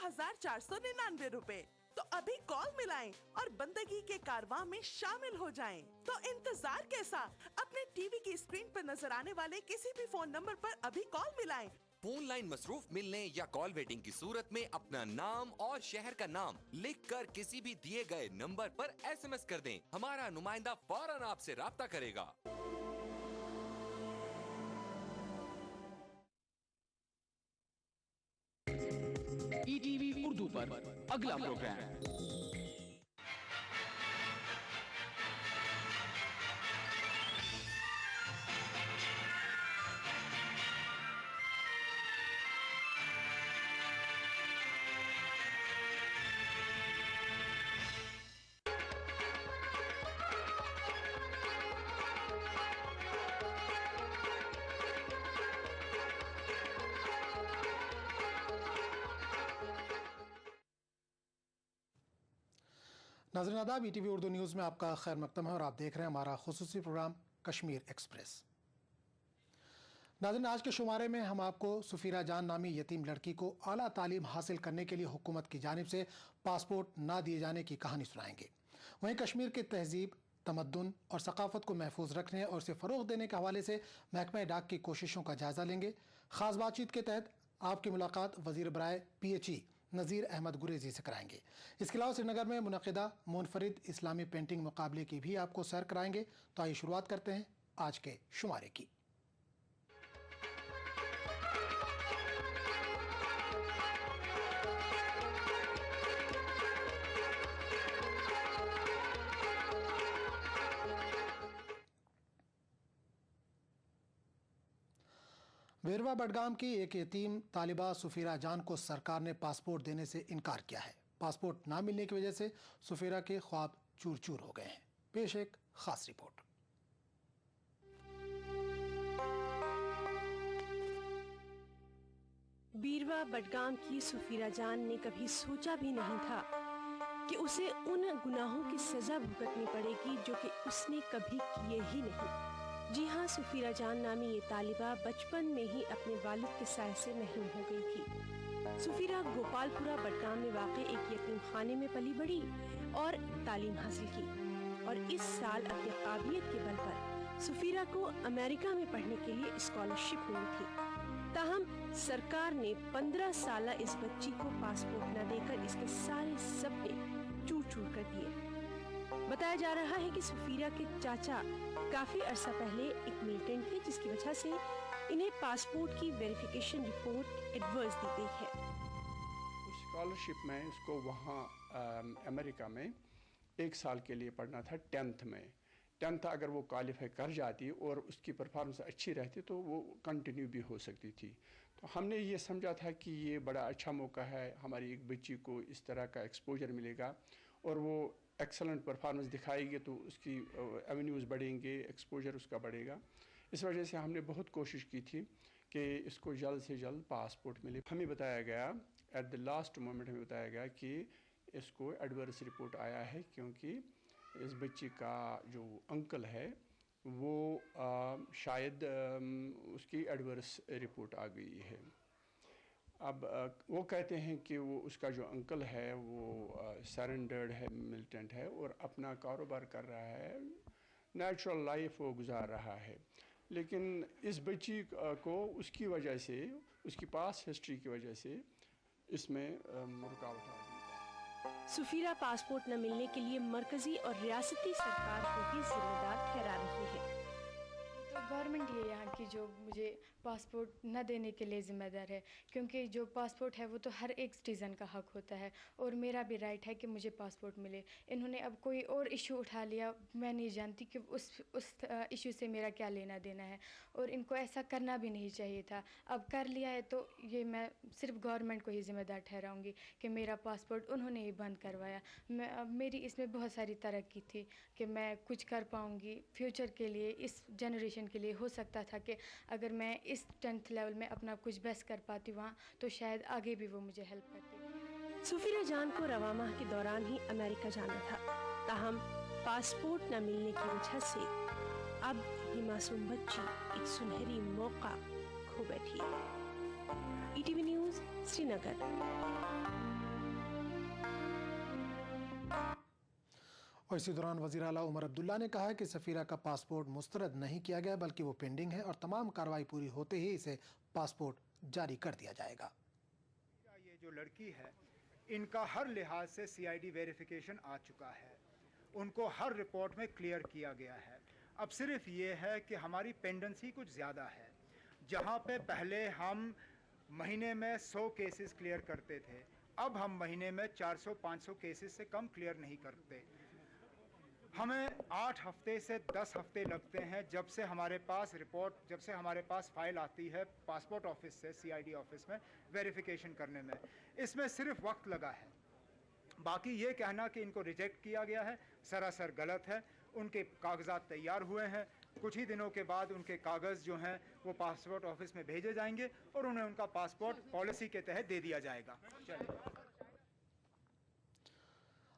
₹16,499। तो अभी कॉल मिलाएं और बंदगी के कारवां में शामिल हो जाएं। तो इंतजार कैसा, अपने टीवी की स्क्रीन पर नजर आने वाले किसी भी फोन नंबर पर अभी कॉल मिलाएं। फोन लाइन मसरूफ मिलने या कॉल वेटिंग की सूरत में अपना नाम और शहर का नाम लिखकर किसी भी दिए गए नंबर पर SMS कर दें। हमारा नुमाइंदा फौरन आपसे राब्ता करेगा। ETV उर्दू पर अगला प्रोग्राम। नाज़रीन आदाब, ETV उर्दू न्यूज़ में आपका खैर मकदम है और आप देख रहे हैं हमारा खुसूसी प्रोग्राम कश्मीर एक्सप्रेस। नाज़रीन, आज के शुमारे में हम आपको सुफीरा जान नामी यतीम लड़की को आला तालीम हासिल करने के लिए हुकूमत की जानिब से पासपोर्ट ना दिए जाने की कहानी सुनाएंगे। वहीं कश्मीर की तहजीब, तमद्दुन और सकाफत को महफूज रखने और उसे फ़रोग़ देने के हवाले से महकमा डाक की कोशिशों का जायज़ा लेंगे। ख़ास बातचीत के तहत आपकी मुलाकात वज़ीर बराए PHE नज़ीर अहमद गुरेजी से कराएंगे। इसके अलावा श्रीनगर में मुनक़िदा मुनफरिद इस्लामी पेंटिंग मुकाबले की भी आपको सैर कराएंगे। तो आइए शुरुआत करते हैं आज के शुमारे की। वेरवा बडगाम की एक यतीम तालिबा सुफीरा जान को सरकार ने पासपोर्ट देने से इनकार किया है। पासपोर्ट ना मिलने की वजह से सुफीरा के ख्वाब चूर चूर हो गए हैं। पेश एक खास रिपोर्ट। बीरवा बडगाम की सुफीरा जान ने कभी सोचा भी नहीं था कि उसे उन गुनाहों की सजा भुगतनी पड़ेगी जो कि उसने कभी किए ही नहीं। जी हाँ, सुफीरा जान नामी ये तालिबा बचपन में ही अपने वालिद के साय से महरूम हो गई थी। सुफीरा गोपालपुरा बडगाम में वाक़े एक यतीम खाने में पली बढ़ी और तालीम हासिल की और इस साल अपनी काबिलियत के बल पर सुफीरा को अमेरिका में पढ़ने के लिए स्कॉलरशिप मिली थी। ताहम सरकार ने 15 साल इस बच्ची को पासपोर्ट न देकर इसके सारे सपने चूर चूर कर दिए। बताया जा रहा है कि सुफीरा के चाचा काफी अरसा पहले एक मिलिटेंट थे, जिसकी वजह से इन्हें पासपोर्ट की वेरिफिकेशन रिपोर्ट एडवर्स दी गई है। उस स्कॉलरशिप में उसको वहाँ अमेरिका में 1 साल के लिए पढ़ना था। 10th में 10th अगर वो क्वालिफाई कर जाती और उसकी परफॉर्मेंस अच्छी रहती तो वो कंटिन्यू भी हो सकती थी। तो हमने ये समझा था कि ये बड़ा अच्छा मौका है, हमारी एक बच्ची को इस तरह का एक्सपोजर मिलेगा और वो एक्सलेंट परफॉर्मेंस दिखाएगी तो उसकी एवेन्यूज़ बढ़ेंगे, एक्सपोजर उसका बढ़ेगा। इस वजह से हमने बहुत कोशिश की थी कि इसको जल्द से जल्द पासपोर्ट मिले। हमें बताया गया एट द लास्ट मोमेंट हमें बताया गया कि इसको एडवर्स रिपोर्ट आया है, क्योंकि इस बच्ची का जो अंकल है वो शायद उसकी एडवर्स रिपोर्ट आ गई है। अब वो कहते हैं कि वो उसका जो अंकल है वो सरेंडर्ड है, मिलिटेंट है और अपना कारोबार कर रहा है, नेचुरल लाइफ वो गुजार रहा है। लेकिन इस बच्ची को उसकी वजह से, उसकी पास हिस्ट्री की वजह से इसमें रुकावट आ गई। सुफीरा पासपोर्ट न मिलने के लिए मरकजी और रियासती सरकार को ही जिम्मेदार ठहरा रही है। तो गवर्नमेंट ही है यहाँ की जो मुझे पासपोर्ट न देने के लिए ज़िम्मेदार है, क्योंकि जो पासपोर्ट है वो तो हर एक सिटीज़न का हक होता है और मेरा भी राइट है कि मुझे पासपोर्ट मिले। इन्होंने अब कोई और इशू उठा लिया, मैं नहीं जानती कि उस इशू से मेरा क्या लेना देना है और इनको ऐसा करना भी नहीं चाहिए था। अब कर लिया है तो ये मैं सिर्फ गवर्नमेंट को ही ज़िम्मेदार ठहराऊँगी कि मेरा पासपोर्ट उन्होंने ही बंद करवाया। मेरी इसमें बहुत सारी तरक्की थी कि मैं कुछ कर पाऊँगी फ्यूचर के लिए, इस जनरेशन के लिए। हो सकता था कि अगर मैं इस 10th लेवल में अपना कुछ बेस्ट कर पाती वहाँ, तो शायद आगे भी वो मुझे हेल्प करती। सुफीरा जान को रवा माह के दौरान ही अमेरिका जाना था, ताहम पासपोर्ट न मिलने की वजह से अब ये मासूम बच्ची एक सुनहरी मौका खो बैठी है। ETV news, Srinagar. और इसी दौरान वज़ीर आला उमर अब्दुल्ला ने कहा कि सफ़ीरा का पासपोर्ट मुस्तरद नहीं किया गया बल्कि वो पेंडिंग है और तमाम कार्रवाई पूरी होते ही इसे पासपोर्ट जारी कर दिया जाएगा। ये जो लड़की है इनका हर लिहाज से CID वेरिफिकेशन आ चुका है, उनको हर रिपोर्ट में क्लियर किया गया है। अब सिर्फ ये है कि हमारी पेंडेंसी कुछ ज़्यादा है। जहाँ पे पहले हम महीने में 100 केसेस क्लियर करते थे, अब हम महीने में 400-500 केसेस से कम क्लियर नहीं करते। हमें 8 हफ्ते से 10 हफ्ते लगते हैं जब से हमारे पास फाइल आती है पासपोर्ट ऑफिस से CID ऑफिस में वेरिफिकेशन करने में। इसमें सिर्फ वक्त लगा है। बाकी ये कहना कि इनको रिजेक्ट किया गया है सरासर गलत है। उनके कागजात तैयार हुए हैं, कुछ ही दिनों के बाद उनके कागज़ जो हैं वो पासपोर्ट ऑफिस में भेजे जाएंगे और उन्हें उनका पासपोर्ट पॉलिसी के तहत दे दिया जाएगा। चलिए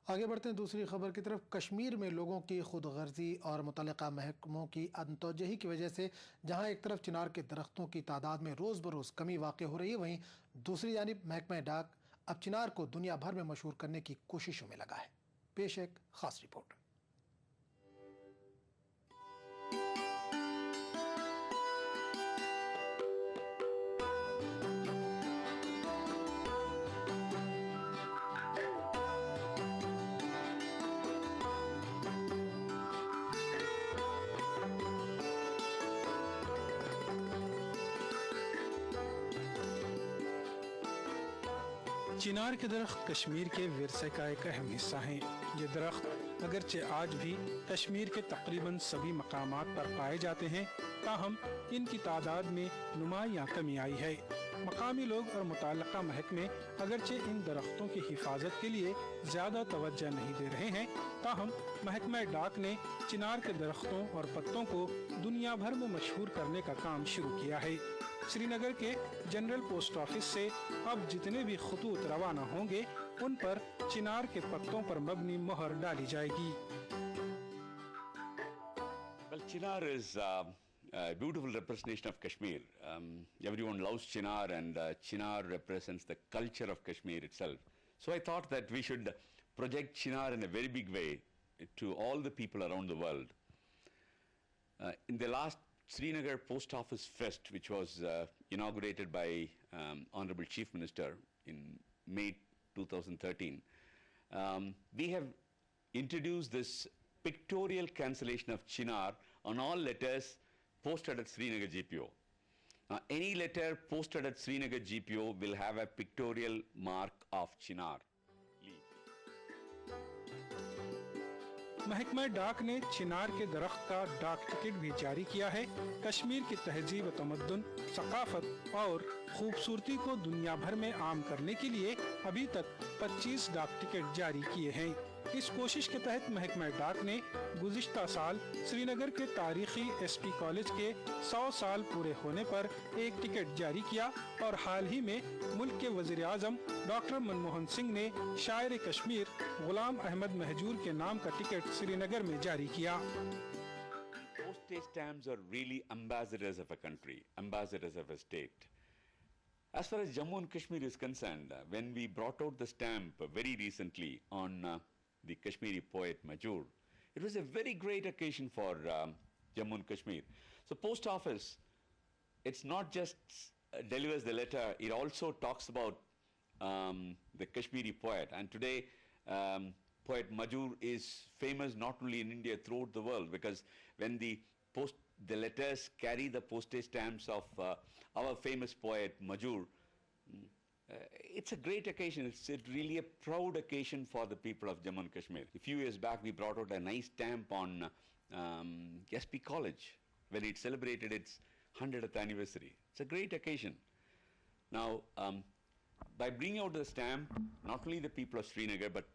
आगे बढ़ते हैं दूसरी खबर की तरफ। कश्मीर में लोगों की खुदगर्जी और मुतल्लिका महकमों की अनतोजही की वजह से जहां एक तरफ चिनार के दरख्तों की तादाद में रोज़ बरोज़ कमी वाक़ हो रही है, वहीं दूसरी जानिब महकमा डाक अब चिनार को दुनिया भर में मशहूर करने की कोशिशों में लगा है। पेश एक खास रिपोर्ट। चिनार के दरख्त कश्मीर के विरसे का एक अहम हिस्सा हैं। ये दरख्त अगरचे आज भी कश्मीर के तकरीबन सभी मकामात पर पाए जाते हैं, ताहम इनकी तादाद में नुमायां कमी आई है। मकामी लोग और मुतल्लिका महकमे अगरचे इन दरख्तों की हिफाजत के लिए ज़्यादा तवज्जो नहीं दे रहे हैं, ताहम महकमा डाक ने चिनार के दरख्तों और पत्तों को दुनिया भर में मशहूर करने का काम शुरू किया है। श्रीनगर के जनरल पोस्ट ऑफिस से अब जितने भी खतूत रवाना होंगे उन पर चिनार के पत्तों पर मबनी मोहर डाली जाएगी। Well, Chinar is a beautiful representation of Kashmir. Everyone loves Chinar, and Chinar represents the culture of Kashmir itself. So I thought that we should project Chinar in a very big way to all the people around the world. In the last Srinagar Post Office Fest, which was inaugurated by Honorable Chief Minister in May 2013, we have introduced this pictorial cancellation of Chinar on all letters posted at Srinagar GPO. Any letter posted at Srinagar GPO will have a pictorial mark of Chinar. महकमा डाक ने चिनार के दरख्त का डाक ticket भी जारी किया है। कश्मीर की तहजीब, तमद्दुन, सकाफत और खूबसूरती को दुनिया भर में आम करने के लिए अभी तक 25 डाक टिकट जारी किए हैं। इस कोशिश के तहत महकमा डाक ने गुज़िश्ता साल श्रीनगर के तारीखी SP कॉलेज के 100 साल पूरे होने पर एक टिकट जारी किया और हाल ही में मुल्क के वज़ीर आज़म डॉक्टर मनमोहन सिंह ने शायर कश्मीर गुलाम अहमद महजूर के नाम का टिकट श्रीनगर में जारी किया। Postage stamps are really ambassadors of a country, ambassadors of a state. As far as Jammu and Kashmir is concerned, when we brought out the stamp very recently on the Kashmiri poet Majur, it was a very great occasion for Jammu and Kashmir. So Post Office, it's not just delivers the letter, it also talks about the Kashmiri poet. And today, poet Majur is famous not only in India, throughout the world, because when the letters carry the postage stamps of our famous poet Majur, it's a great occasion. It's really a proud occasion for the people of Jammu and Kashmir. A few years back, we brought out a nice stamp on SP College when it celebrated its 100th anniversary. It's a great occasion. Now, by bringing out the stamp, not only the people of Srinagar, but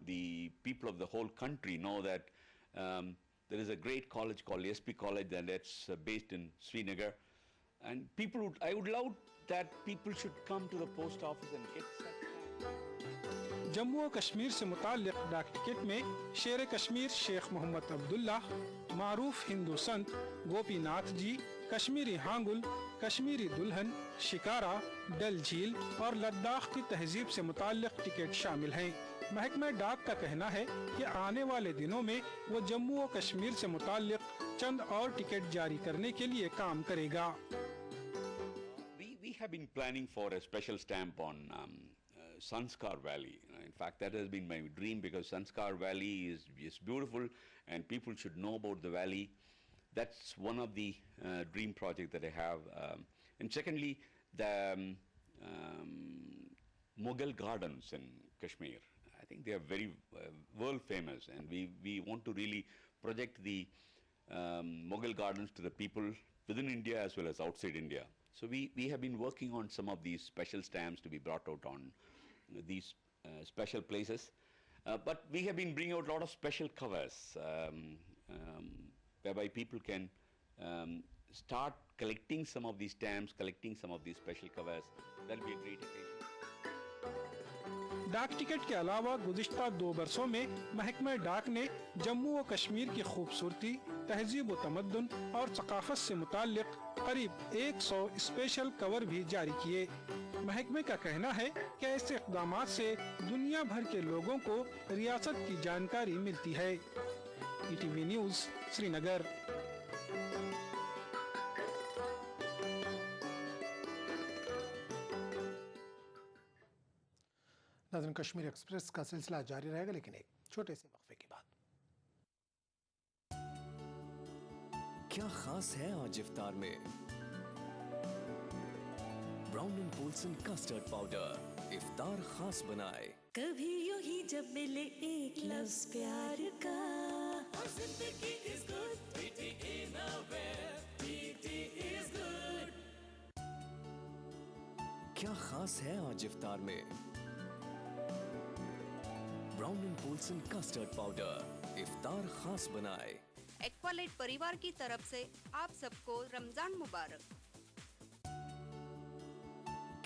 the people of the whole country know that there is a great college called SP College, and it's based in Srinagar. And I would love that people should come to the post office and get such. Jammu और कश्मीर से मुताल्लिक डाक ticket में शेर कश्मीर शेख मोहम्मद अब्दुल्ला, मारूफ हिंदू संत गोपीनाथ जी, कश्मीरी हांगुल, कश्मीरी दुल्हन, शिकारा, डल झील और लद्दाख की तहजीब से मुताल्लिक टिकट शामिल हैं। महकमा डाक का कहना है कि आने वाले दिनों में वो जम्मू और कश्मीर से मुताल्लिक चंद और टिकट जारी करने के लिए काम करेगा। We have been planning for a special stamp on Sanskar Valley. In fact, that has been my dream because Sanskar Valley is beautiful and people should know about the valley. That's one of the dream projects that I have. And secondly, the Mughal Gardens in Kashmir. I think they are very world famous, and we want to really project the Mughal Gardens to the people within India as well as outside India. So we have been working on some of these special stamps to be brought out on these special places. But we have been bringing out a lot of special covers whereby people can start collecting some of these stamps, collecting some of these special covers. That will be a great occasion. डाक ticket के अलावा गुज़िश्ता 2 बरसों में महकमा डाक ने जम्मू और कश्मीर की खूबसूरती, तहजीब व तमद्दुन और सकाफत से मुताल्लिक करीब 100 स्पेशल कवर भी जारी किए। महकमे का कहना है कि ऐसे इक़दामात से दुनिया भर के लोगों को रियासत की जानकारी मिलती है। ETV news, Srinagar. नाज़रीन, कश्मीर एक्सप्रेस का सिलसिला जारी रहेगा, लेकिन एक छोटे से वक्फे के बाद। क्या खास है आज इफ्तार में? Brown and Polson custard powder इफ्तार खास बनाए। कभी यूं ही जब मिले एक लफ्ज प्यार का, और जिंदगी is good, TT Innerwear, TT is good। क्या खास है आज इफ्तार में? Brown and Polson custard powder इफ्तार खास बनाए। एक्वालाइट परिवार की तरफ से आप सबको रमजान मुबारक।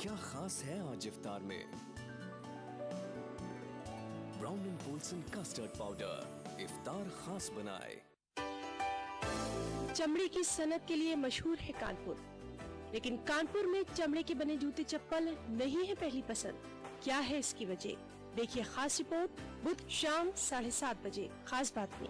क्या खास है आज इफ्तार में? Brown and Polson custard powder इफ्तार खास बनाए। चमड़े की सनत के लिए मशहूर है कानपुर, लेकिन कानपुर में चमड़े के बने जूते चप्पल नहीं है पहली पसंद। क्या है इसकी वजह? देखिए खास रिपोर्ट बुध शाम 7:30 बजे। खास बात में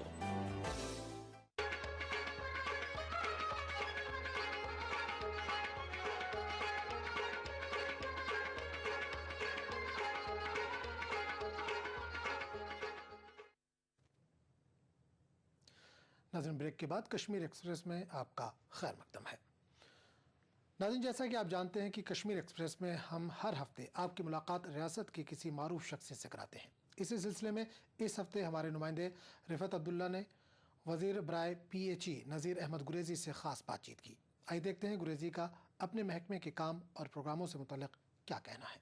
नाज़रीन, ब्रेक के बाद कश्मीर एक्सप्रेस में आपका खैर मकदम है। नाज़रीन, जैसा कि आप जानते हैं कि कश्मीर एक्सप्रेस में हम हर हफ्ते आपकी मुलाकात रियासत के किसी मारूफ शख्सियत से कराते हैं। इसी सिलसिले में इस हफ्ते हमारे नुमाइंदे रिफत अब्दुल्ला ने वज़ीर बराए PHE नज़ीर अहमद गुरेज़ी से ख़ास बातचीत की। आइए देखते हैं गुरेज़ी का अपने महकमे के काम और प्रोग्रामों से मुतल्लिक़ क्या कहना है।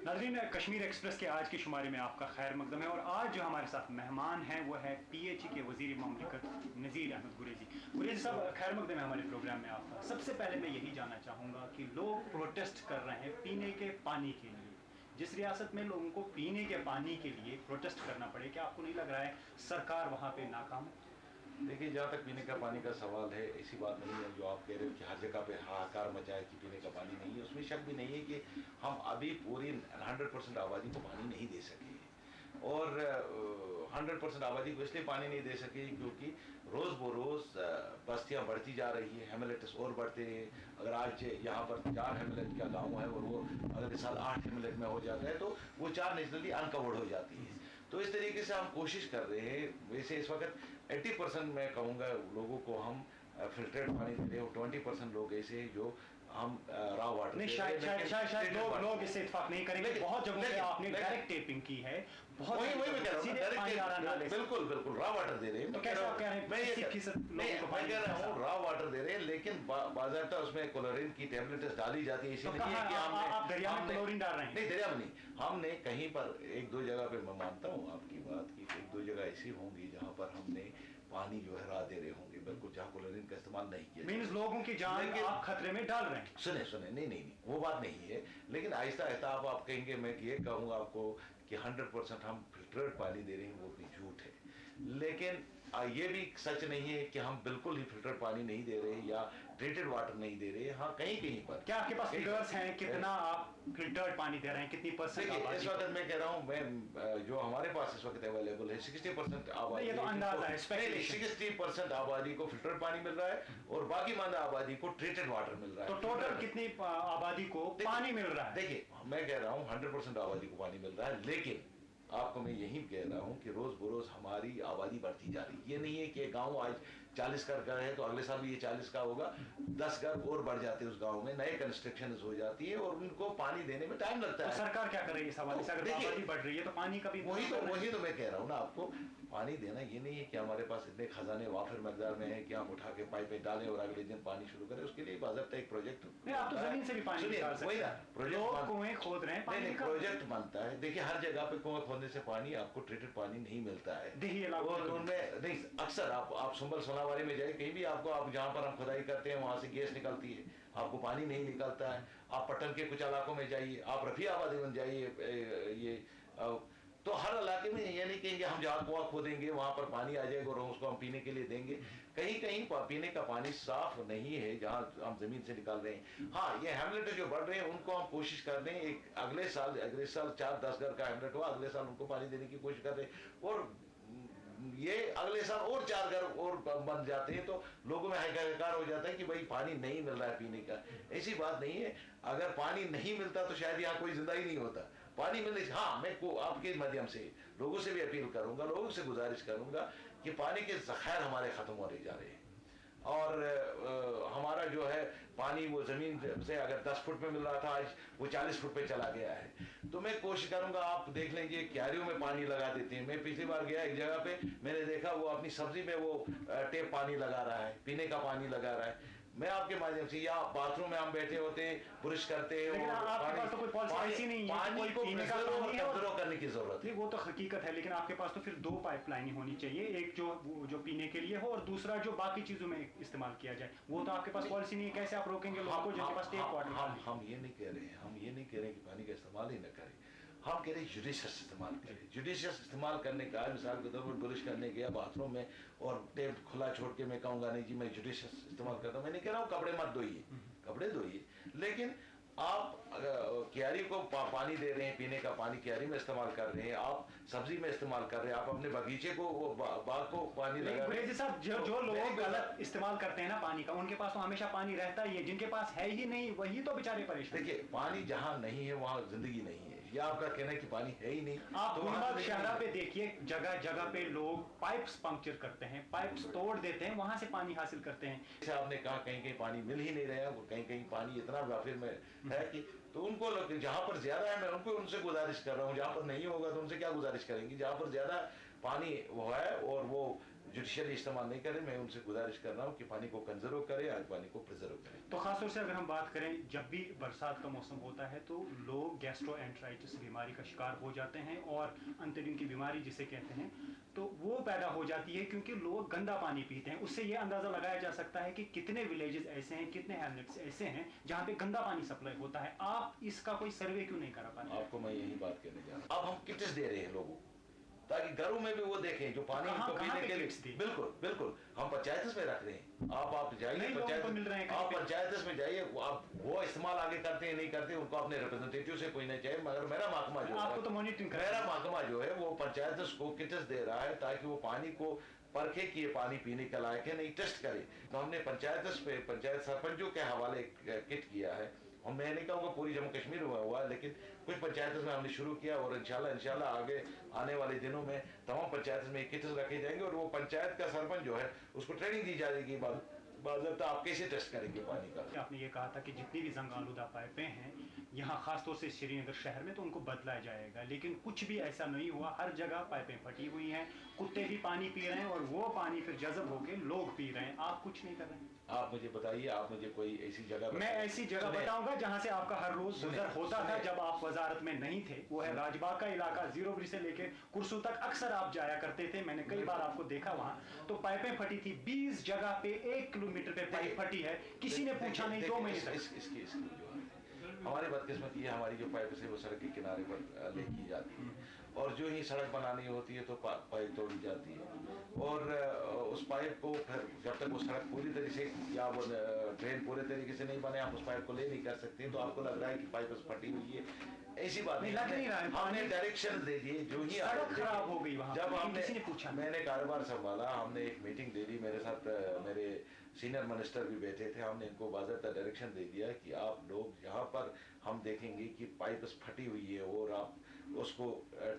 नाज़रीन, कश्मीर एक्सप्रेस के आज की शुमारे में आपका खैर मकदम है, और आज जो हमारे साथ मेहमान हैं वो है PHE के वज़ीर ममलिकत नज़ीर अहमद गुरेज़ी। गुरेज़ी साहब, खैर मकदम है हमारे प्रोग्राम में आपका। सबसे पहले मैं यही जानना चाहूँगा कि लोग प्रोटेस्ट कर रहे हैं पीने के पानी के लिए। जिस रियासत में लोगों को पीने के पानी के लिए प्रोटेस्ट करना पड़े, क्या आपको नहीं लग रहा है सरकार वहाँ पे नाकाम? देखिए, जहाँ तक पीने का पानी का सवाल है, ऐसी बात नहीं है जो आप कह रहे हो कि हर जगह पे हाहाकार मचा है कि पीने का पानी नहीं है। उसमें शक भी नहीं है कि हम अभी पूरी 100% आबादी को पानी नहीं दे सके, और 100% आबादी को इसलिए पानी नहीं दे सके क्योंकि रोज़ बरोज़ बस्तियाँ बढ़ती जा रही है, हेमलेट्स और बढ़ते हैं। अगर आज यहाँ पर 4 हेमलेट का गाँव है और वो अगले साल 8 हेमलेट में हो जाता है तो वो 4 नेचुरली अनकवर्ड हो जाती है। तो इस तरीके से हम कोशिश कर रहे हैं। वैसे इस वक्त 80% मैं कहूँगा लोगों को हम फिल्टरेट पानी दे रहे हैं, 20% लोग ऐसे हैं जो हम रॉ वाटर नहीं, शायद लोग इससे इत्तेफाक नहीं करेंगे। बहुत जगहों पे आपने डायरेक्ट टेपिंग की है, बहुत वही मैं कह रहा हूँ, बिल्कुल रॉ वाटर दे रहे हैं। तो कैसा कह रहे हैं? मैं कह रहा हूँ रॉ वाटर दे रहे हैं, लेकिन बाज़ाब्ता उसमें क्लोरीन की टैबलेट्स डाली जाती है। इसीलिए आप दरिया में क्लोरीन डाल रहे हैं? नहीं, दरिया में नहीं। हमने कहीं पर 1-2 जगह पे, मैं मानता हूँ आपकी बात की, 1-2 जगह ऐसी होंगी जहाँ पर हमने पानी जो है राह दे रहे होंगे, बिल्कुल जहाँ क्लोरीन का इस्तेमाल नहीं किया। मींस लोगों की जान आप खतरे में डाल रहे हैं। सुने नहीं, वो बात नहीं है। लेकिन आहिस्ता आहिस्ता आप कहेंगे, मैं ये कहूँगा आपको कि 100% हम फिल्टर्ड पानी दे रहे हैं, वो भी झूठ है। लेकिन ये भी सच नहीं है कि हम बिल्कुल ही फिल्टर पानी नहीं दे रहे या ट्रीटेड वाटर नहीं दे रहे। हाँ, कहीं कहीं पर। क्या आपके पास फिगर्स हैं कितना आप फिल्टर्ड पानी दे रहे हैं, कितनी परसेंट? इस वक्त मैं कह रहा हूँ, मैं जो हमारे पास इस वक्त अवेलेबल है 60% आबादी, ये तो अंदाजा है, 60% आबादी को फिल्टर पानी मिल रहा है और बाकी मानदा आबादी को ट्रीटेड वाटर मिल रहा है। तो टोटल कितनी आबादी को पानी मिल रहा है? देखिए, मैं कह रहा हूँ 100% आबादी को पानी मिल रहा है, लेकिन आपको मैं यही कह रहा हूँ कि रोज बरोज हमारी आबादी बढ़ती जा रही है। ये नहीं है कि गांव आज 40 घर का है तो अगले साल भी ये 40 का होगा, 10 घर और बढ़ जाते हैं उस गांव में, नए कंस्ट्रक्शन हो जाती है और उनको पानी देने में टाइम लगता है। तो सरकार क्या कर रही है इस हवाले से? अगर आबादी बढ़ रही है तो पानी का भी वही तो मैं कह रहा हूँ ना आपको, पानी देना ये नहीं है कि हमारे पास इतने खजाने वाफिर मकदार में है कि हम उठा के पाइपें डालें और अगले दिन पानी शुरू करें। उसके लिए बाज़ाब्ता एक प्रोजेक्ट, आप तो जमीन से भी पानी निकाल सकते हैं, प्रोजेक्ट कुएं खोद रहे हैं, पानी प्रोजेक्ट बनता है। देखिए, हर जगह पे कुएं खोदने से पानी आपको ट्रीटेड पानी नहीं मिलता है। उनमें नहीं, अक्सर आप सुंबल सोनावारी में जाए, कहीं भी आपको, आप जहाँ पर हम खुदाई करते हैं वहाँ से गैस निकलती है, आपको पानी नहीं निकलता है। आप पटन के कुछ इलाकों में जाइए, आप रफियाबादी में जाइए, ये तो हर इलाके में ये नहीं कहेंगे हम जहाँ कुआं खोदेंगे वहाँ पर पानी आ जाएगा और उसको हम पीने के लिए देंगे। कहीं कहीं पीने का पानी साफ नहीं है जहाँ हम जमीन से निकाल रहे हैं। हाँ, ये हैमलेट जो बढ़ रहे हैं उनको हम कोशिश कर रहे हैं, एक अगले साल 4-10 घर का हैमलेट हुआ, अगले साल उनको पानी देने की कोशिश कर रहे हैं और ये अगले साल और 4 घर और बन जाते हैं तो लोगों में हाहाकार हो जाता है कि भाई पानी नहीं मिल रहा है पीने का। ऐसी बात नहीं है, अगर पानी नहीं मिलता तो शायद यहाँ कोई जिंदा ही नहीं होता। पानी मिलने, हाँ, मैं को आपके माध्यम से लोगों से भी अपील करूंगा, लोगों से गुजारिश करूंगा कि पानी के ज़खायर हमारे ख़त्म होने जा रहे हैं और हमारा जो है पानी वो ज़मीन से अगर 10 फुट पे मिल रहा था आज वो 40 फुट पे चला गया है। तो मैं कोशिश करूंगा, आप देख लेंगे क्यारियों में पानी लगा देते हैं। मैं पिछली बार गया एक जगह पे, मैंने देखा वो अपनी सब्जी में वो टेप पानी लगा रहा है, पीने का पानी लगा रहा है। मैं आपके माध्यम से, या बाथरूम में हम बैठे होते हैं, ब्रश करते हैं, पानी को कंजर्व करने की जरूरत है। वो तो हकीकत है, लेकिन आपके पास तो फिर 2 पाइपलाइन होनी चाहिए, एक जो पीने के लिए हो और दूसरा जो बाकी चीजों में इस्तेमाल किया जाए। वो तो आपके पास पॉलिसी नहीं है, कैसे आप रोकेंगे लोगों को जिनके पास टेप वाटर? हम ये नहीं कह रहे हैं, हम ये नहीं कह रहे कि पानी का इस्तेमाल ही न करें, हम कह रहे हैं जुडिशियस इस्तेमाल करें। जुडिशियस इस्तेमाल करने का, मिसाल के तौर पर ब्रश करने गया बाथरूम में और टेप खुला छोड़ के मैं कहूँगा नहीं जी मैं जुडिशियस इस्तेमाल करता हूँ, मैं नहीं कह रहा हूँ कपड़े मत धोइए, कपड़े धोइए, लेकिन आप क्यारी को पानी दे रहे हैं, पीने का पानी क्यारी में इस्तेमाल कर रहे हैं, आप सब्जी में इस्तेमाल कर रहे हैं, आप अपने बगीचे को, बाग को पानी लगा रहे हैं। साहब, जो लोग गलत इस्तेमाल करते हैं ना पानी का, उनके पास तो हमेशा पानी रहता ही है, जिनके पास है ही नहीं वही तो बेचारे परेशान। देखिए, पानी जहाँ नहीं है वहाँ जिंदगी नहीं है, या आपका कहना है कि पानी है ही नहीं। आप गुलमर्ग शहरा पे देखिए, जगह जगह पे लोग पाइप्स पंक्चर करते हैं, पाइप्स तोड़ देते हैं, वहां से पानी हासिल करते हैं। जैसे आपने कहा कहीं कहीं पानी मिल ही नहीं रहा, कहीं कहीं पानी इतना वाफिर में है कि, तो उनको जहाँ पर ज्यादा है मैं उनसे गुजारिश कर रहा हूँ, जहाँ पर नहीं होगा तो उनसे क्या गुजारिश करेंगे, जहाँ पर ज्यादा पानी वो है और वो जुडिशियली इस्तेमाल नहीं करें, मैं उनसे गुजारिश कर रहा हूँ कि पानी को कंजर्व करें, आज पानी को प्रिजर्व करें। तो खासतौर से अगर हम बात करें, जब भी बरसात का मौसम होता है तो लोग गैस्ट्रोएंटेराइटिस बीमारी का शिकार हो जाते हैं और अंतरिम की बीमारी जिसे कहते हैं, तो वो पैदा हो जाती है क्योंकि लोग गंदा पानी पीते हैं। उससे ये अंदाजा लगाया जा सकता है कि कितने विलेजेस ऐसे हैं, कितने हैमलेट्स ऐसे हैं जहाँ पे गंदा पानी सप्लाई होता है। आप इसका कोई सर्वे क्यों नहीं करा पाते? आपको मैं यही बात कहने जा रहा हूँ। अब हम किट्स दे रहे हैं लोगों को ताकि घरों में भी वो देखें जो पानी उनको पीने के लिए, बिल्कुल हम पंचायत में रख रहे हैं। आप जाइए पंचायत, आप पंचायत में जाइए, आप वो इस्तेमाल आगे करते हैं नहीं करते उनको अपने रिप्रेजेंटेटिव से पूछना चाहिए, मगर मेरा महकमा जो आपको तो मॉनिटरिंग, मेरा महकमा जो है वो पंचायत को किट्स दे रहा है ताकि वो पानी को परखे कि ये पानी पीने का लायक है नहीं, टेस्ट करे। तो हमने पंचायत सरपंचों के हवाले किट किया है, और मैं नहीं कहूँगा पूरी जम्मू कश्मीर में हुआ है, लेकिन कुछ पंचायत में हमने शुरू किया और इंशाल्लाह आगे आने वाले दिनों में तमाम पंचायत में किट्स रखे जाएंगे और वो पंचायत का सरपंच जो है उसको ट्रेनिंग दी जाएगी, बाज़ाब्ता आप कैसे टेस्ट करेंगे पानी का। आपने ये कहा था कि जितनी भी जंग आलूदा पाइपें हैं यहाँ खासतौर से श्रीनगर शहर में तो उनको बदला जाएगा, लेकिन कुछ भी ऐसा नहीं हुआ। हर जगह पाइपें फटी हुई हैं, कुत्ते भी पानी पी रहे हैं और वो पानी फिर जज़ब होके लोग पी रहे हैं। आप कुछ नहीं कर रहे हैं। आप मुझे बताइए, आप मुझे कोई ऐसी जगह, मैं ऐसी जगह बताऊंगा जहां से आपका हर रोज गुजर होता था जब आप वजारत में नहीं थे। वो है राजबाग का इलाका, 0 ब्रिज से लेके कुर्सू तक अक्सर आप जाया करते थे, मैंने कई बार आपको देखा वहां। तो पाइपें फटी थी 20 जगह पे, 1 किलोमीटर पे पाइप फटी है, किसी ने पूछा नहीं 2 महीने तक। हमारी बदकिस्मती है, हमारी जो पाइप है वो सड़क के किनारे पर ले की जाती है और जो ही सड़क बनानी होती है तो पाइप तोड़ी जाती है और उस पाइप को फिर जब तक वो सड़क पूरी तरीके से या वो ड्रेन पूरे तरीके से नहीं बने आप उस पाइप को ले नहीं कर सकते। तो आपको लग रहा है कि पाइप फटी हुई है, ऐसी बात नहीं, हमने डायरेक्शन दे दिए। जो ही खराब हो गई वहाँ, जब हमने किसी ने पूछा, मैंने कारोबार संभाला, हमने एक मीटिंग दे दी, मेरे साथ मेरे सीनियर मिनिस्टर भी बैठे थे, हमने इनको बाज़ाब्ता डायरेक्शन दे दिया कि आप लोग यहाँ पर हम देखेंगे कि पाइप फटी हुई है और आप उसको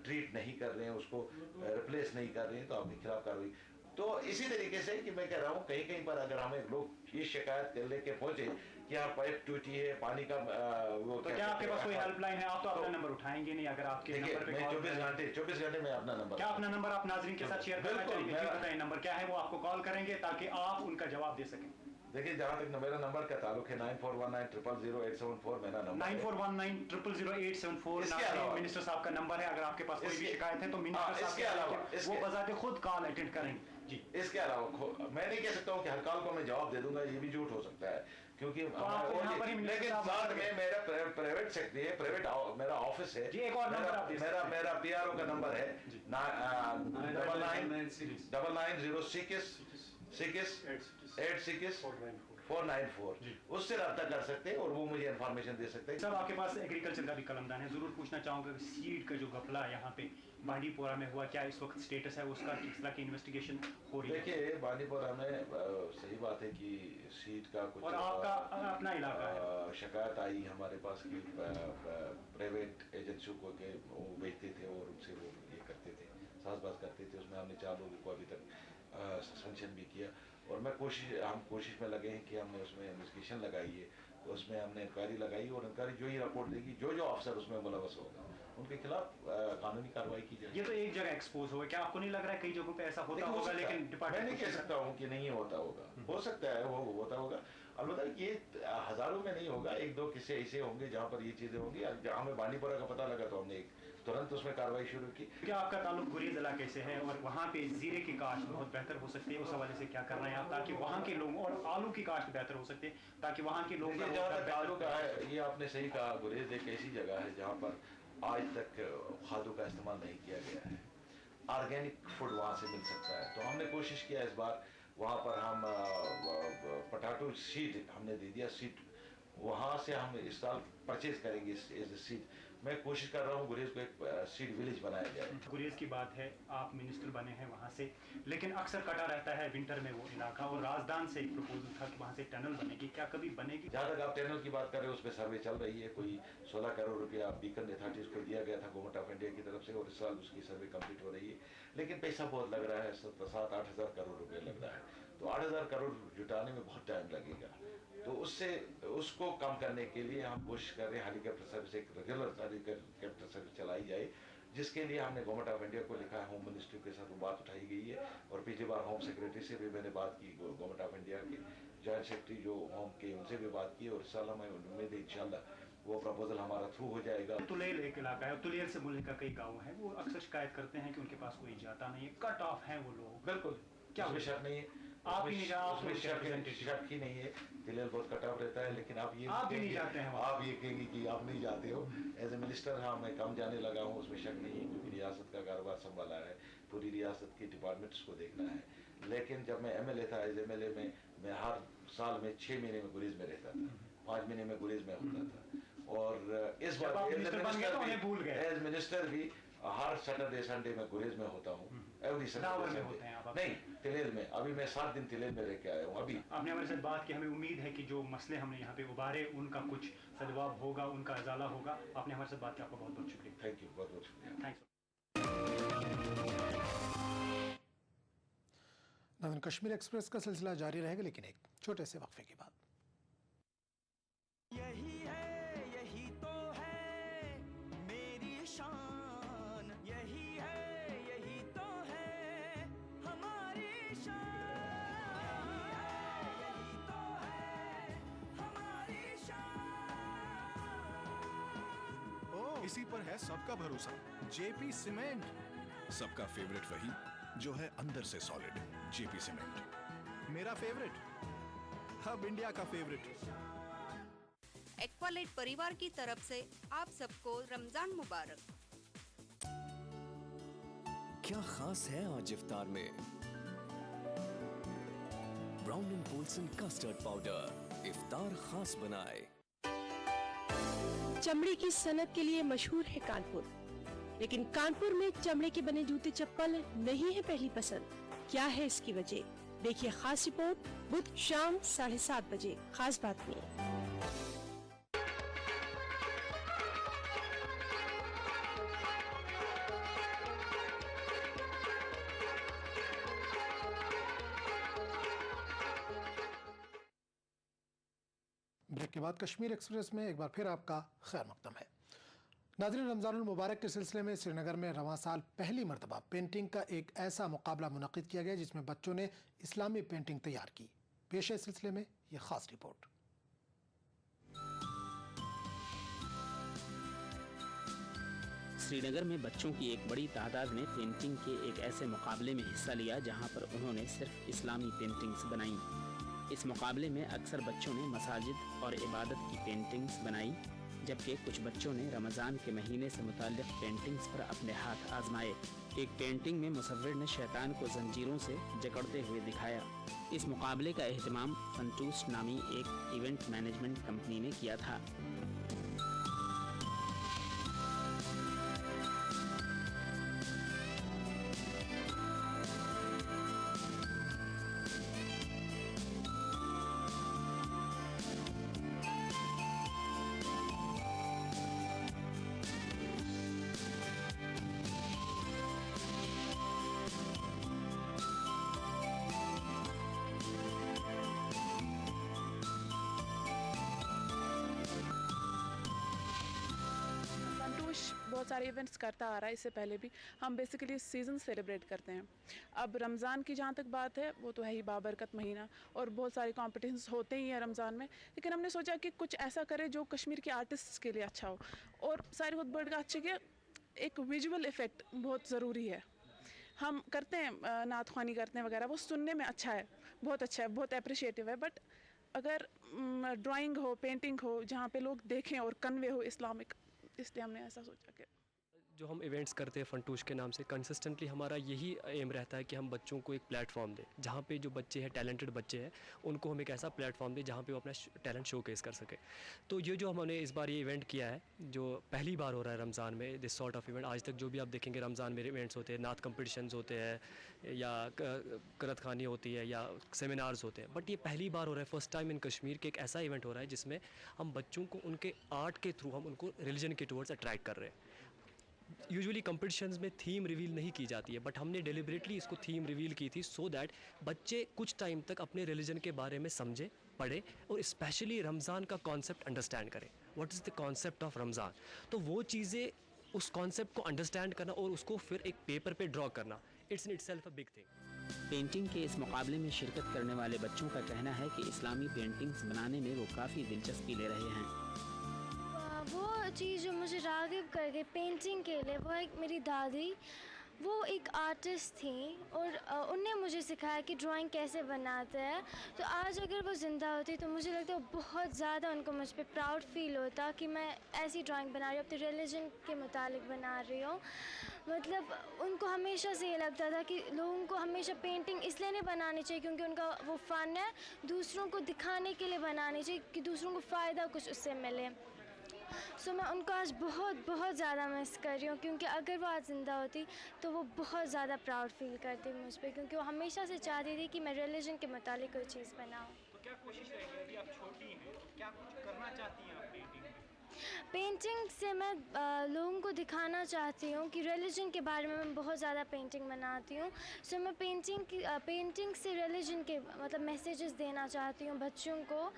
ट्रीट नहीं कर रहे हैं, उसको रिप्लेस नहीं कर रहे हैं तो आपके खिलाफ कार्रवाई। तो इसी तरीके से कि मैं कह रहा हूँ कहीं कहीं पर अगर हमें लोग ये शिकायत लेके पहुंचे कि हाँ पाइप टूटी है, पानी का वो तो क्या आपके पास कोई हेल्पलाइन है? आप तो अपना नंबर उठाएंगे नहीं अगर आपके नंबर पे 24 घंटे में अपना नंबर, क्या अपना नंबर आप नाज़रीन के साथ शेयर करना चाहेंगे? नंबर क्या है वो आपको कॉल करेंगे ताकि आप उनका जवाब दे सकें। देखिए जहाँ तक मेरा नंबर का ताल्लुक है 9419000874 मेरा नंबर 9419000874 मिनिस्टर साहब का नंबर है। अगर आपके पास कोई भी शिकायत है तो मिनिस्टर साहब वो बजाते खुद कॉल अटेंड करेंगे जी। इसके अलावा मैं नहीं कह सकता हूँ कि हर कॉल को मैं जवाब दे दूंगा, ये भी झूठ हो सकता है क्योंकि लेकिन साथ में मेरा प्राइवेट सेक्रेटरी है, प्राइवेट मेरा ऑफिस है, मेरा PRO का नंबर है 9906686494 उससे रब्ता कर सकते हैं और वो मुझे इंफॉर्मेशन दे सकते हैं। सब आपके पास एग्रीकल्चर का भी कलमदान है, जरूर पूछना चाहूंगा सीड का जो घपला यहाँ पे बांडीपोरा में हुआ, क्या इस वक्त स्टेटस है उसका, किस तरह की इन्वेस्टिगेशन हो रही है? देखिए बांडीपोरा में सही बात है कि सीड का कुछ और आपका अपना इलाका है, शिकायत आई हमारे पास कि प्राइवेट एजेंसियों को के वो बेचते थे और उनसे वो ये करते थे, साजबाज करते थे। उसमें हमने 4 लोगों को अभी तक सस्पेंशन भी किया और हम कोशिश में लगे हैं कि हमने उसमें इन्वेस्टिगेशन लगाई है, तो उसमें हमने इंक्वायरी लगाई और इंक्वायरी जो ही रिपोर्ट देगी, जो अफसर उसमें मुलवस होगा उनके खिलाफ कानूनी कार्रवाई की जाएगी। ये तो एक जगह एक्सपोज हुआ, क्या आपको नहीं लग रहा है कई जगहों पे ऐसा होता होगा? लेकिन मैं नहीं कह सकता हूँ कि नहीं होता होगा, हो सकता है वो होता होगा, अलबत्ता ये हजारों में नहीं होगा, 1-2 किस्से ऐसे होंगे जहाँ पर ये चीजें होंगी। जहाँ हमें बांडीपोरा का पता लगा तो हमने तुरंत उसमें कार्रवाई शुरू की। क्या आपका ताल्लुक गुरेज इलाके से है और वहाँ पे जीरे की काश्त बहुत बेहतर हो सकती है, उस हवाले से क्या कर रहे हैं आप ताकि वहाँ के लोग, और आलू की काश्त बेहतर हो सकती है ताकि वहाँ के लोग आलू का है, ये आपने सही कहा, गुरेज एक ऐसी जगह है जहाँ पर आज तक खादों का इस्तेमाल नहीं किया गया है, ऑर्गेनिक फूड वहाँ से मिल सकता है। तो हमने कोशिश किया इस बार वहाँ पर हम पोटैटो सीड हमने दे दिया, सीड वहाँ से हम इस साल परचेज करेंगे एज ए सीड। मैं कोशिश कर रहा हूँ गुरेज को एक सीड विलेज बनाया जाए। गुरेज की बात है, आप मिनिस्टर बने हैं वहाँ से, लेकिन अक्सर कटा रहता है विंटर में वो इलाका, और राजदान से एक प्रपोजल था कि वहाँ से टनल बनेगी, क्या कभी बनेगी? जहाँ तक आप टनल की बात कर रहे हो उस पर सर्वे चल रही है, कोई 16 करोड़ रुपया बीकन अथॉरिटीज को दिया गया था गवर्नमेंट ऑफ इंडिया की तरफ से और इस साल उसकी सर्वे कंप्लीट हो रही है, लेकिन पैसा बहुत लग रहा है, 7-8 हज़ार करोड़ रुपये लग रहा है। तो 8,000 करोड़ जुटाने में बहुत टाइम लगेगा, तो उसको कम करने के लिए हम कोशिश कर रहे हैं हेलीकॉप्टर सर्विस, एक रेगुलर हेलीकॉप्टर सर्विस चलाई जाए, जिसके लिए हमने गवर्नमेंट ऑफ इंडिया को लिखा है, होम मिनिस्ट्री के साथ वो बात उठाई गई है और पिछली बार होम सेक्रेटरी से भी मैंने बात की, गवर्नमेंट ऑफ इंडिया के जॉइंट सेक्रेटरी जो होम के उनसे भी बात की और इस साल हमें उम्मीद है इंशाल्लाह वो प्रपोजल हमारा थ्रू हो जाएगा। तुलेल एक इलाका है, तुलेल से मुल्क का कई गाँव है, वो अक्सर शिकायत करते हैं कि उनके पास कोई जाता नहीं है, कट ऑफ है वो लोग। बिल्कुल, क्या उसमें शक नहीं है, आप ही नहीं शक ही नहीं है, तिलेल बहुत कट ऑफ रहता है, लेकिन आप भी नहीं जाते हैं, आप ये कहेंगे कि आप नहीं जाते हो। एज ए मिनिस्टर हाँ मैं कम जाने लगा हूँ, उसमें शक नहीं है, क्योंकि रियासत का कारोबार संभाला है, पूरी रियासत के डिपार्टमेंट्स को देखना है। लेकिन जब मैं MLA था, एज MLA में मैं हर साल में 6 महीने में गुरेज में रहता था, 5 महीने में गुरेज में होता था, और इस बार एज मिनिस्टर भी हर सैटरडे संडे में गुरेज में होता हूँ, एवरी सैटरडे नहीं तिलेल में। अभी मैं 7 दिन तिलेल में रह के आया हूँ। अभी आपने हमारे साथ बात की, हमें उम्मीद है कि जो मसले हमने यहाँ पे उबारे उनका कुछ सजवाब होगा, उनका इजाला होगा। आपने हमारे साथ बात की, आपका बहुत बहुत शुक्रिया। थैंक यू, बहुत बहुत शुक्रिया। थैंक्स। नवीन कश्मीर एक्सप्रेस का सिलसिला जारी रहेगा, लेकिन एक छोटे से वक्फे के बाद। यही है, यही तो है मेरी शान, यही है, यही तो है हमारी शान, यही तो है हमारी शान। इसी पर है सबका भरोसा, JP सीमेंट, सबका फेवरेट वही जो है अंदर से सॉलिड। JP सीमेंट मेरा फेवरेट, अब इंडिया का फेवरेट। एक्वालाइट परिवार की तरफ से आप सबको रमजान मुबारक। क्या खास है आज इफ्तार में? Brown and Polson custard powder इफ्तार खास बनाए। चमड़े की सनत के लिए मशहूर है कानपुर, लेकिन कानपुर में चमड़े के बने जूते चप्पल नहीं है पहली पसंद। क्या है इसकी वजह? देखिए खास रिपोर्ट बुध शाम 7:30 बजे खास बात में। ब्रेक के बाद कश्मीर एक्सप्रेस में एक बार फिर आपका खैर मकदम है। नाज़रीन, रमज़ानुल मुबारक के सिलसिले में श्रीनगर में रवां साल पहली मरतबा पेंटिंग का एक ऐसा मुकाबला मुनक़िद किया गया जिसमें बच्चों ने इस्लामी पेंटिंग तैयार की। पेश है इस सिलसिले में ये खास रिपोर्ट। श्रीनगर में बच्चों की एक बड़ी तादाद ने पेंटिंग के एक ऐसे मुकाबले में हिस्सा लिया जहां पर उन्होंने सिर्फ इस्लामी पेंटिंग्स बनाई। इस मुकाबले में अक्सर बच्चों ने मसाजिद और इबादत की पेंटिंग्स बनाई, जबकि कुछ बच्चों ने रमज़ान के महीने से मुताल्लिक़ पेंटिंग्स पर अपने हाथ आजमाए। एक पेंटिंग में मुसव्विर ने शैतान को जंजीरों से जकड़ते हुए दिखाया। इस मुकाबले का एहतमाम फंटूस नामी एक इवेंट मैनेजमेंट कंपनी ने किया था। बहुत सारे इवेंट्स करता आ रहा है। इससे पहले भी हम बेसिकली सीज़न सेलिब्रेट करते हैं। अब रमज़ान की जहाँ तक बात है वो तो है ही बाबरकत महीना और बहुत सारे कॉम्पिटिशन्स होते ही हैं रमज़ान में, लेकिन हमने सोचा कि कुछ ऐसा करें जो कश्मीर के आर्टिस्ट्स के लिए अच्छा हो। और सारी बहुत बड़ी अच्छी कि एक विजुअल इफ़ेक्ट बहुत ज़रूरी है। हम करते हैं नात ख्वानी करते हैं वगैरह, वो सुनने में अच्छा है, बहुत अच्छा है, बहुत अप्रिशिएटिव है, बट अगर ड्राइंग हो, पेंटिंग हो जहाँ पे लोग देखें और कन्वे हो इस्लामिक, इसलिए हमने ऐसा सोचा कि जो हम इवेंट्स करते हैं फंटूश के नाम से कंसिस्टेंटली हमारा यही एम रहता है कि हम बच्चों को एक प्लेटफॉर्म दें, जहाँ पे जो बच्चे हैं टैलेंटेड बच्चे हैं उनको हम एक ऐसा प्लेटफॉर्म दें जहाँ पे वो अपना टैलेंट शोकेस कर सके। तो ये जो हमने इस बार ये इवेंट किया है जो पहली बार हो रहा है रमज़ान में, दिस सॉर्ट ऑफ इवेंट। आज तक जो भी आप देखेंगे रमज़ान में इवेंट्स होते हैं, नात कम्पटिशन्स होते हैं या करत खानी होती है या सेमिनार्स होते हैं, बट ये पहली बार हो रहा है, फर्स्ट टाइम इन कश्मीर के एक ऐसा इवेंट हो रहा है जिसमें हम बच्चों को उनके आर्ट के थ्रू हम उनको रिलीजन के टुवर्ड्स अट्रैक्ट कर रहे हैं। यूजुअली कंपटीशंस में थीम रिवील नहीं की जाती है, बट हमने डेलिबरेटली इसको थीम रिवील की थी सो दैट बच्चे कुछ टाइम तक अपने रिलीजन के बारे में समझें, पढ़ें और स्पेशली रमज़ान का कॉन्सेप्ट अंडरस्टैंड करें। What is the concept of Ramzan? तो वो चीज़ें, उस कॉन्सेप्ट को अंडरस्टैंड करना और उसको फिर एक पेपर पे ड्रॉ करना, it's in itself a big thing. Painting के इस मुकाबले में शिरकत करने वाले बच्चों का कहना है कि इस्लामी पेंटिंग्स बनाने में वो काफ़ी दिलचस्पी ले रहे हैं। वो चीज़ जो मुझे राग़िब कर गई पेंटिंग के लिए, वो एक मेरी दादी, वो एक आर्टिस्ट थी और उनने मुझे सिखाया कि ड्राइंग कैसे बनाते हैं। तो आज अगर वो ज़िंदा होती तो मुझे लगता है बहुत ज़्यादा उनको मुझ पर प्राउड फील होता कि मैं ऐसी ड्राइंग बना रही हूँ, अपने रिलीजन के मुतालिक बना रही हूँ। मतलब उनको हमेशा से ये लगता था कि लोगों को हमेशा पेंटिंग इसलिए नहीं बनानी चाहिए क्योंकि उनका वो फ़न है, दूसरों को दिखाने के लिए बनानी चाहिए कि दूसरों को फ़ायदा कुछ उससे मिले। सो मैं उनको आज बहुत ज़्यादा मिस कर रही हूँ क्योंकि अगर वो आज ज़िंदा होती तो वो बहुत ज़्यादा प्राउड फील करती मुझ पर, क्योंकि वो हमेशा से चाहती थी कि मैं रिलीजन के मुतालिक कोई चीज़ बनाऊँ। तो क्या कोशिश रहेगी कि आप छोटी हैं, क्या कुछ करना चाहती हैं आप पेंटिंग में? पेंटिंग से मैं लोगों को दिखाना चाहती हूँ कि रिलीजन के बारे में मैं बहुत ज़्यादा पेंटिंग बनाती हूँ। सो मैं पेंटिंग से रिलीजन के मतलब मैसेजेस देना चाहती हूँ बच्चों को।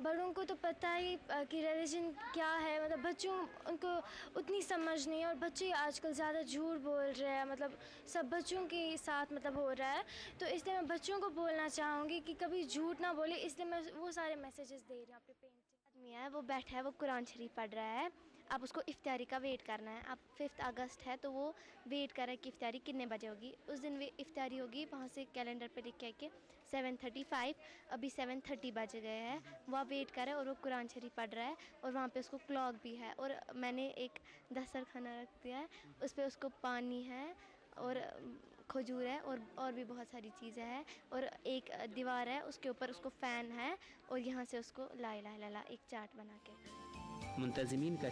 बड़ों को तो पता ही कि रिलीजन क्या है, मतलब बच्चों उनको उतनी समझ नहीं है और बच्चे आजकल ज़्यादा झूठ बोल रहे हैं, मतलब सब बच्चों के साथ मतलब हो रहा है। तो इसलिए मैं बच्चों को बोलना चाहूँगी कि कभी झूठ ना बोले, इसलिए मैं वो सारे मैसेजेस दे रही हूँ अपनी पेंटिंग। आदमी है वो बैठा है, वो कुरान शरीफ पढ़ रहा है आप उसको इफ्तारी का वेट करना है। अब 5 अगस्त है तो वो वेट कर रहा है कि इफ्तारी कितने बजे होगी। उस दिन इफ्तारी होगी, वहाँ से कैलेंडर पे लिख के आके 7:35, अभी 7:30 बज गए हैं। वह वेट कर रहा है और वो कुरान शरीफ पढ़ रहा है और वहाँ पे उसको क्लॉक भी है और मैंने एक दस्तरखाना रख दिया है, उस पर उसको पानी है और खजूर है और भी बहुत सारी चीज़ें हैं और एक दीवार है उसके ऊपर उसको फ़ैन है और यहाँ से उसको ला इलाहा इल्लल्लाह एक चार्ट बना के। मुंतज़िमीन का